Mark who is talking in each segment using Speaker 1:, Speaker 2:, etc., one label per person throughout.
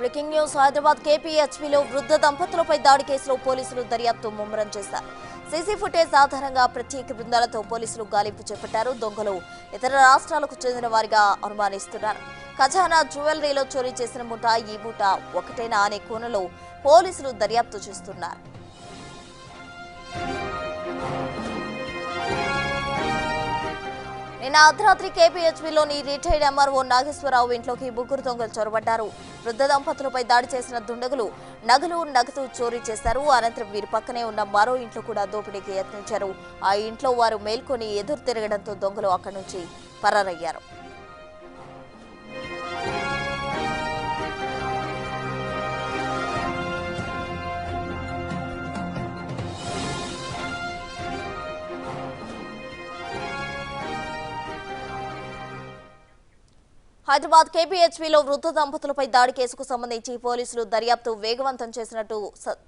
Speaker 1: Breaking news Hyderabad కేపీహెచ్పీలో వృద్ధ దంపతులపై దాడి కేసులో పోలీసులు దర్యాప్తు ముమ్మరం చేశారు. సీసీ ఫుటేజ్ ఆధారంగా ప్రత్యేక బృందాలతో పోలీసులు గాలింపు చేపట్టారు. దొంగలు ఇతర రాష్ట్రాలకు చెందిన వారిగా అనుమానిస్తున్నారు. ఖజానా జ్యువెలరీలో చోరీ చేసిన ముఠా ఈ ముఠా ఒకటేనా అనే కోణంలో పోలీసులు దర్యాప్తు చేస్తున్నారు. నిన్న అర్ధరాత్రి కేపీహెచ్పీలోని రిటైర్డ్ ఎంఆర్ఓ నాగేశ్వరరావు ఇంట్లోకి ముగ్గురు దొంగలు చొరబడ్డారు. వృద్ధ దంపతులపై దాడి చేసిన దుండగులు నగదు చోరీ చేశారు. అనంతరం వీరి పక్కనే ఉన్న మరో ఇంట్లో కూడా దోపిడీకి యత్నించారు. ఆ ఇంట్లో వారు మేల్కొని ఎదురు తిరగడంతో దొంగలు అక్కడి నుంచి పరారయ్యారు. హైదరాబాద్ కేపీహెచ్పీలో వృద్ధ దంపతులపై దాడి కేసుకు సంబంధించి పోలీసులు దర్యాప్తు వేగవంతం చేసినట్టు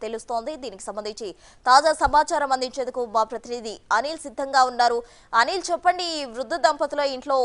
Speaker 1: తెలుస్తోంది. దీనికి సంబంధించి తాజా సమాచారం అందించేందుకు మా ప్రతినిధి అనిల్ సిద్ధంగా ఉన్నారు. అనిల్, చెప్పండి, ఈ వృద్ధ దంపతుల ఇంట్లో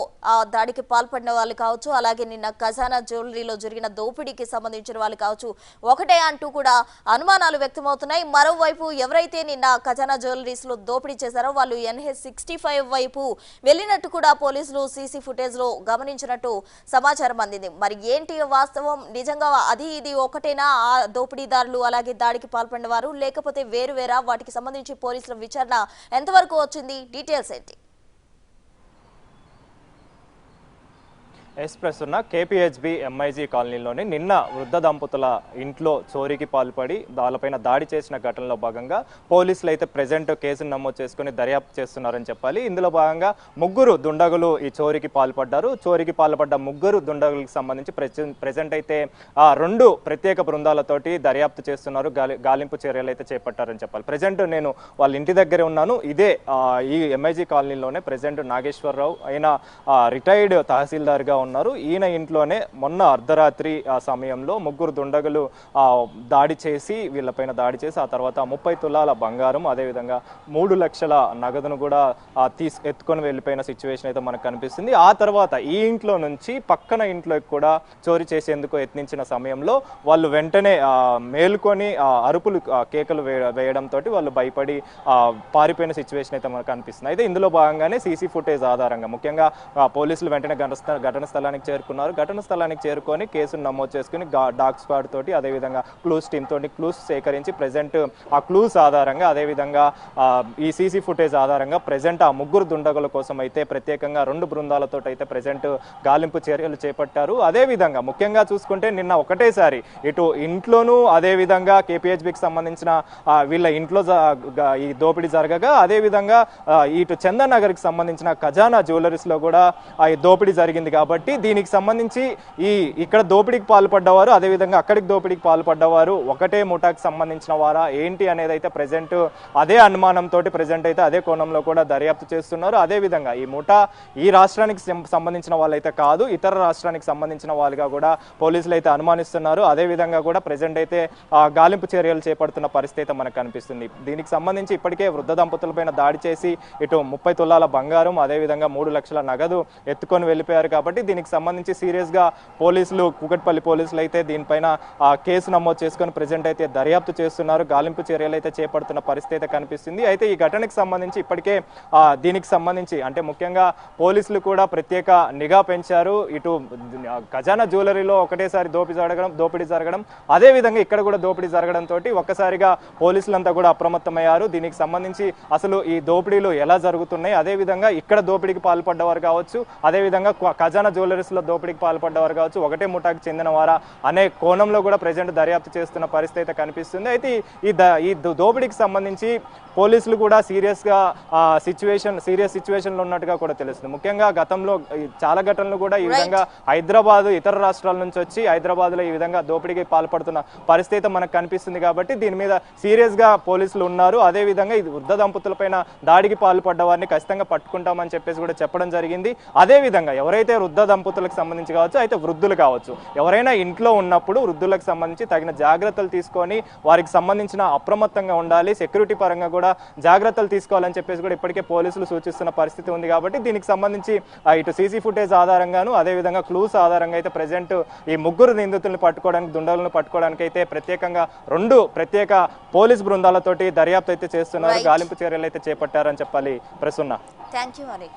Speaker 1: దాడికి పాల్పడిన వాళ్ళు కావచ్చు, అలాగే నిన్న ఖజానా జ్యువెలరీలో జరిగిన దోపిడీకి సంబంధించిన వాళ్ళు కావచ్చు, ఒకటే అంటూ కూడా అనుమానాలు వ్యక్తమవుతున్నాయి. మరోవైపు ఎవరైతే నిన్న ఖజానా జ్యువెలరీస్ లో దోపిడీ చేశారో వాళ్ళు NH-65 వైపు వెళ్లినట్టు కూడా పోలీసులు సీసీ ఫుటేజ్ లో గమనించినట్టు సమాచారం అందింది. మరి ఏంటి వాస్తవం? నిజంగా అది ఇది ఒకటేనా ఆ దోపిడీదారులు అలాగే దాడికి పాల్పడిన వారు, లేకపోతే వేరువేరా? వాటికి సంబంధించి పోలీసుల విచారణ ఎంతవరకు వచ్చింది? డీటెయిల్స్ ఏంటి?
Speaker 2: ఎక్స్ప్రెస్ ఉన్న కేపీహెచ్బీ ఎంఐజీ కాలనీలోని నిన్న వృద్ధ దంపతుల ఇంట్లో చోరీకి పాల్పడి వాళ్ళపైన దాడి చేసిన ఘటనలో భాగంగా పోలీసులు అయితే ప్రెజెంట్ కేసును నమోదు చేసుకుని దర్యాప్తు చేస్తున్నారని చెప్పాలి. ఇందులో భాగంగా ముగ్గురు దుండగులు ఈ చోరీకి పాల్పడ్డారు. చోరీకి పాల్పడ్డ ముగ్గురు దుండగులకు సంబంధించి ప్రెజెంట్ అయితే 2 ప్రత్యేక బృందాలతోటి దర్యాప్తు చేస్తున్నారు. గాలింపు చర్యలు అయితే చేపట్టారని చెప్పాలి. ప్రెజెంట్ నేను వాళ్ళ ఇంటి దగ్గరే ఉన్నాను. ఇదే ఈ ఎంఐజీ కాలనీలోనే ప్రెజెంట్ నాగేశ్వరరావు ఆయన రిటైర్డ్ తహసీల్దార్గా ఉన్నారు. ఈయన ఇంట్లోనే మొన్న అర్ధరాత్రి ఆ సమయంలో ముగ్గురు దుండగులు దాడి చేసి వీళ్ళపైన దాడి చేసి ఆ తర్వాత 30 తులాల బంగారం అదేవిధంగా 3 లక్షల నగదును కూడా ఎత్తుకొని వెళ్ళిపోయిన సిచ్యువేషన్ అయితే మనకు కనిపిస్తుంది. ఆ తర్వాత ఈ ఇంట్లో నుంచి పక్కన ఇంట్లోకి కూడా చోరీ చేసేందుకు యత్నించిన సమయంలో వాళ్ళు వెంటనే మేలుకొని అరుపులు కేకలు వేయడంతో వాళ్ళు భయపడి పారిపోయిన సిచ్యువేషన్ అయితే మనకు కనిపిస్తుంది. అయితే ఇందులో భాగంగానే సీసీ ఫుటేజ్ ఆధారంగా ముఖ్యంగా పోలీసులు వెంటనే ఘటన స్థలానికి చేరుకున్నారు. ఘటన స్థలానికి చేరుకొని కేసును నమోదు చేసుకుని డాగ్ స్క్వాడ్ తోటి అదేవిధంగా క్లూస్ టీమ్ తోటి క్లూస్ సేకరించి ప్రెజెంట్ ఆ క్లూస్ ఆధారంగా అదేవిధంగా ఈ సీసీ ఫుటేజ్ ఆధారంగా ప్రెజెంట్ ఆ ముగ్గురు దుండగుల కోసం అయితే ప్రత్యేకంగా 2 బృందాలతో అయితే ప్రెజెంట్ గాలింపు చర్యలు చేపట్టారు. అదేవిధంగా ముఖ్యంగా చూసుకుంటే నిన్న ఒకటేసారి ఇటు ఇంట్లోనూ అదేవిధంగా కేపీహెచ్బీకి సంబంధించిన వీళ్ళ ఇంట్లో ఈ దోపిడీ జరగగా అదేవిధంగా ఇటు చందన్ నగర్కి సంబంధించిన ఖజానా జ్యువెలరీస్ లో కూడా ఈ దోపిడీ జరిగింది. కాబట్టి దీనికి సంబంధించి ఇక్కడ దోపిడీకి పాల్పడ్డవారు అదేవిధంగా అక్కడికి దోపిడీకి పాల్పడ్డవారు ఒకటే ముఠాకి సంబంధించిన వారా ఏంటి అనేది అయితే ప్రెజెంట్ అదే అనుమానంతో ప్రెజెంట్ అయితే అదే కోణంలో కూడా దర్యాప్తు చేస్తున్నారు. అదేవిధంగా ఈ ముఠా ఈ రాష్ట్రానికి సంబంధించిన వాళ్ళైతే కాదు, ఇతర రాష్ట్రానికి సంబంధించిన వాళ్ళుగా కూడా పోలీసులు అయితే అనుమానిస్తున్నారు. అదేవిధంగా కూడా ప్రెజెంట్ అయితే గాలింపు చర్యలు చేపడుతున్న పరిస్థితి అయితే మనకు కనిపిస్తుంది. దీనికి సంబంధించి ఇప్పటికే వృద్ధ దంపతులపైన దాడి చేసి ఇటు 30 తులాల బంగారం అదేవిధంగా 3 లక్షల నగదు ఎత్తుకొని వెళ్ళిపోయారు. కాబట్టి దీనికి సంబంధించి సీరియస్ గా పోలీసులు కూకట్పల్లి పోలీసులు అయితే దీనిపైన కేసు నమోదు చేసుకొని ప్రెజెంట్ అయితే దర్యాప్తు చేస్తున్నారు. గాలింపు చర్యలు అయితే చేపడుతున్న పరిస్థితి అయితే కనిపిస్తుంది. అయితే ఈ ఘటనకు సంబంధించి ఇప్పటికే దీనికి సంబంధించి అంటే ముఖ్యంగా పోలీసులు కూడా ప్రత్యేక నిఘా పెంచారు. ఇటు ఖజానా జ్యువెలరీలో ఒకటేసారి దోపిడీ జరగడం అదేవిధంగా ఇక్కడ కూడా దోపిడీ జరగడంతో ఒక్కసారిగా పోలీసులంతా కూడా అప్రమత్తమయ్యారు. దీనికి సంబంధించి అసలు ఈ దోపిడీలు ఎలా జరుగుతున్నాయి అదేవిధంగా ఇక్కడ దోపిడీకి పాల్పడ్డవారు కావచ్చు అదేవిధంగా ఖజానా జ్యువెలరీస్ లో దోపిడీకి పాల్పడ్డవారు కావచ్చు ఒకటే ముఠాకి చెందిన వారా అనే కోణంలో కూడా ప్రెజెంట్ దర్యాప్తు చేస్తున్న పరిస్థితి అయితే కనిపిస్తుంది. అయితే ఈ దోపిడీకి సంబంధించి పోలీసులు కూడా సీరియస్ సిచ్యువేషన్ లో ఉన్నట్టుగా కూడా తెలుస్తుంది. ముఖ్యంగా గతంలో చాలా ఘటనలు కూడా ఈ విధంగా హైదరాబాద్ ఇతర రాష్ట్రాల నుంచి వచ్చి హైదరాబాద్ లో ఈ విధంగా దోపిడీకి పాల్పడుతున్న పరిస్థితి మనకు కనిపిస్తుంది. కాబట్టి దీని మీద సీరియస్ గా పోలీసులు ఉన్నారు. అదే విధంగా ఇది వృద్ధ దంపతులపైన దాడికి పాల్పడ్డ వారిని ఖచ్చితంగా పట్టుకుంటామని చెప్పేసి కూడా చెప్పడం జరిగింది. అదే విధంగా ఎవరైతే వృద్ధ దంపతులకు సంబంధించి కావచ్చు, అయితే వృద్ధులు కావచ్చు, ఎవరైనా ఇంట్లో ఉన్నప్పుడు వృద్ధులకు సంబంధించి తగిన జాగ్రత్తలు తీసుకొని వారికి సంబంధించిన అప్రమత్తంగా ఉండాలి, సెక్యూరిటీ పరంగా కూడా జాగ్రత్తలు తీసుకోవాలని చెప్పేసి కూడా ఇప్పటికే పోలీసులు సూచిస్తున్న పరిస్థితి ఉంది. కాబట్టి దీనికి సంబంధించి ఇటు సీసీ ఫుటేజ్ ఆధారంగాను అదేవిధంగా క్లూస్ ఆధారంగా అయితే ప్రజెంట్ ఈ ముగ్గురు నిందితులను పట్టుకోవడానికి, దుండగులను పట్టుకోవడానికి అయితే ప్రత్యేకంగా 2 ప్రత్యేక పోలీస్ బృందాలతోటి దర్యాప్తు అయితే చేస్తున్నారు, గాలింపు చర్యలు అయితే చేపట్టారని చెప్పాలి. ప్రసన్న.
Speaker 1: Thank you Anil.